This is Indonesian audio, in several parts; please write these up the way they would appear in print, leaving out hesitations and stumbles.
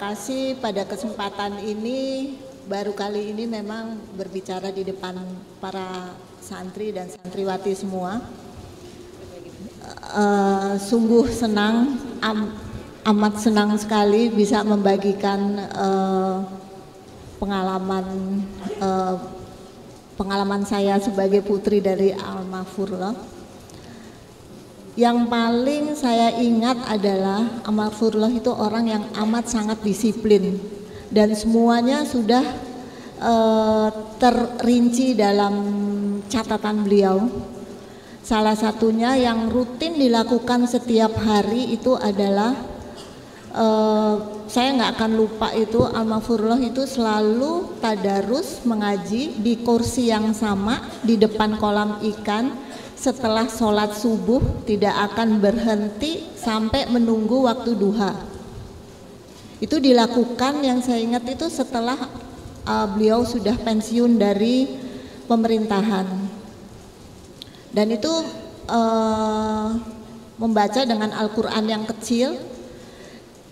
kasih pada kesempatan ini. Baru kali ini memang berbicara di depan para santri dan santriwati semua. Sungguh senang, amat senang sekali bisa membagikan pengalaman saya sebagai putri dari Al-Maghfurullah. Yang paling saya ingat adalah Al-Maghfurullah itu orang yang amat sangat disiplin dan semuanya sudah terinci dalam catatan beliau. Salah satunya yang rutin dilakukan setiap hari itu adalah saya nggak akan lupa itu, Al-Maghfurullah itu selalu tadarus mengaji di kursi yang sama di depan kolam ikan setelah sholat subuh, tidak akan berhenti sampai menunggu waktu duha. Itu dilakukan, yang saya ingat itu setelah beliau sudah pensiun dari pemerintahan. Dan itu membaca dengan Al-Quran yang kecil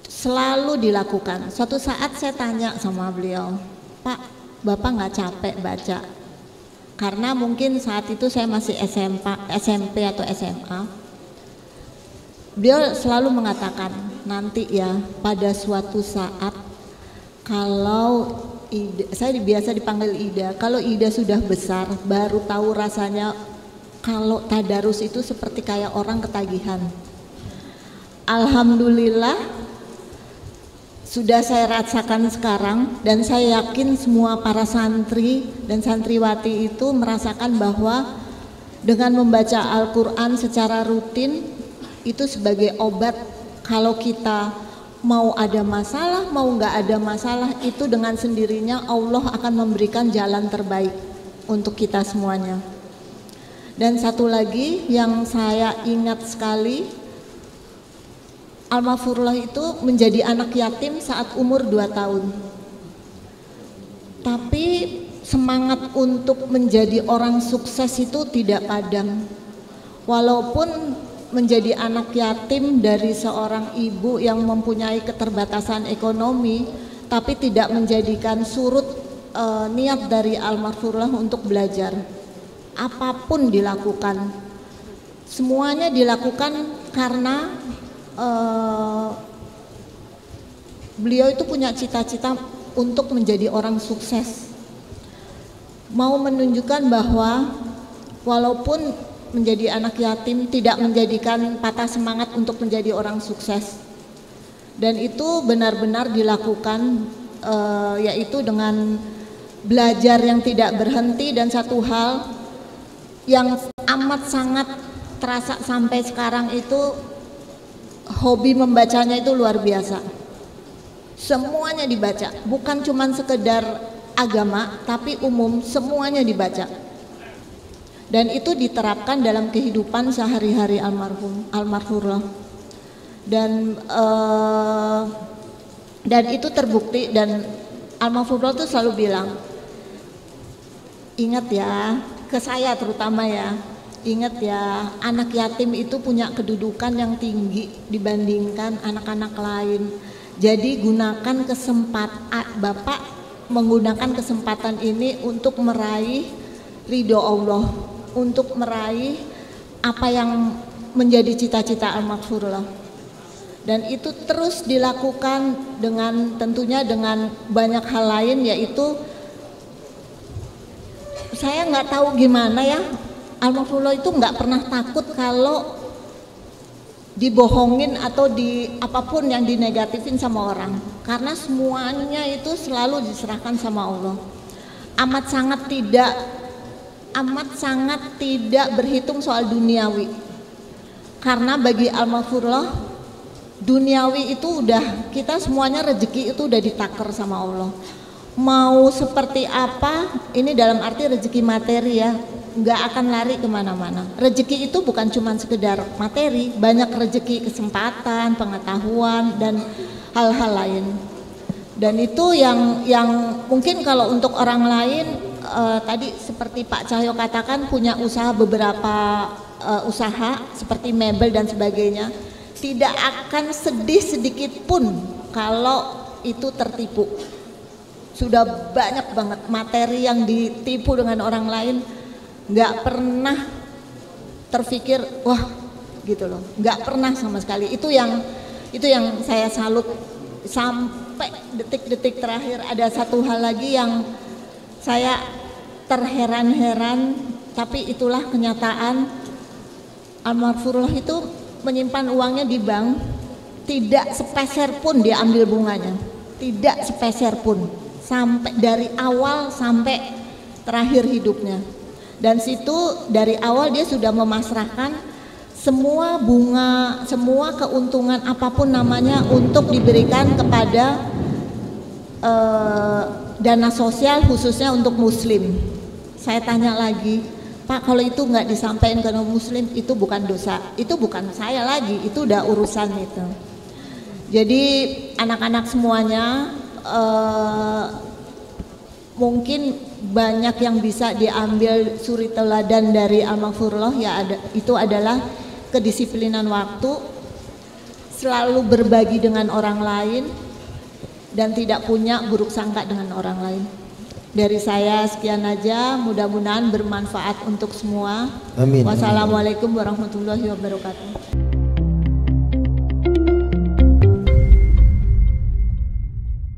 selalu dilakukan. Suatu saat saya tanya sama beliau, Pak, Bapak nggak capek baca? Karena mungkin saat itu saya masih SMP atau SMA. Beliau selalu mengatakan, nanti ya pada suatu saat kalau Ida, saya biasa dipanggil Ida, kalau Ida sudah besar baru tahu rasanya kalau tadarus itu seperti kayak orang ketagihan. Alhamdulillah sudah saya rasakan sekarang, dan saya yakin semua para santri dan santriwati itu merasakan bahwa dengan membaca Al-Quran secara rutin itu sebagai obat. Kalau kita mau ada masalah, mau nggak ada masalah, itu dengan sendirinya Allah akan memberikan jalan terbaik untuk kita semuanya. Dan satu lagi yang saya ingat sekali, Al-Maghfurullah itu menjadi anak yatim saat umur 2 tahun. Tapi semangat untuk menjadi orang sukses itu tidak padam. Walaupun menjadi anak yatim dari seorang ibu yang mempunyai keterbatasan ekonomi, tapi tidak menjadikan surut niat dari Al-Maghfurullah untuk belajar. Apapun dilakukan, semuanya dilakukan karena beliau itu punya cita-cita untuk menjadi orang sukses, mau menunjukkan bahwa walaupun menjadi anak yatim tidak menjadikan patah semangat untuk menjadi orang sukses. Dan itu benar-benar dilakukan yaitu dengan belajar yang tidak berhenti. Dan satu hal yang amat sangat terasa sampai sekarang itu, hobi membacanya itu luar biasa. Semuanya dibaca, bukan cuma sekedar agama, tapi umum, semuanya dibaca. Dan itu diterapkan dalam kehidupan sehari-hari Al-Maghfurullah. Dan itu terbukti, dan Al-Maghfurullah itu selalu bilang, ingat ya, ke saya terutama ya, ingat ya, anak yatim itu punya kedudukan yang tinggi dibandingkan anak-anak lain. Jadi gunakan kesempatan, Bapak menggunakan kesempatan ini untuk meraih ridho Allah, untuk meraih apa yang menjadi cita-cita Al-Maghfurullah. Dan itu terus dilakukan dengan tentunya dengan banyak hal lain, yaitu saya nggak tahu gimana ya, Al-Maghfurullah itu nggak pernah takut kalau dibohongin atau di apapun yang dinegatifin sama orang, karena semuanya itu selalu diserahkan sama Allah. Amat sangat tidak berhitung soal duniawi, karena bagi Al-Maghfurullah duniawi itu udah, kita semuanya rezeki itu udah ditakar sama Allah. Mau seperti apa, ini dalam arti rezeki materi ya, nggak akan lari kemana-mana. Rezeki itu bukan cuma sekedar materi, banyak rezeki kesempatan, pengetahuan, dan hal-hal lain. Dan itu yang mungkin kalau untuk orang lain, tadi seperti Pak Cahyo katakan, punya usaha beberapa usaha seperti mebel dan sebagainya, tidak akan sedih sedikit pun kalau itu tertipu. Sudah banyak banget materi yang ditipu dengan orang lain, nggak pernah terfikir wah gitu loh, nggak pernah sama sekali. Itu yang saya salut. Sampai detik-detik terakhir ada satu hal lagi yang saya terheran-heran, tapi itulah kenyataan. Almarfurullah itu menyimpan uangnya di bank, tidak sepeser pun diambil bunganya, tidak sepeser pun, sampai dari awal sampai terakhir hidupnya. Dan situ dari awal dia sudah memasrahkan semua bunga, semua keuntungan apapun namanya untuk diberikan kepada dana sosial khususnya untuk muslim. Saya tanya lagi, Pak, kalau itu nggak disampaikan ke muslim itu bukan dosa, itu bukan saya lagi, itu udah urusan itu. Jadi anak-anak semuanya mungkin banyak yang bisa diambil suri teladan dari Almarfurullah, ya itu adalah kedisiplinan waktu, selalu berbagi dengan orang lain, dan tidak punya buruk sangka dengan orang lain. Dari saya sekian aja, mudah-mudahan bermanfaat untuk semua. Amin. Wassalamualaikum warahmatullahi wabarakatuh.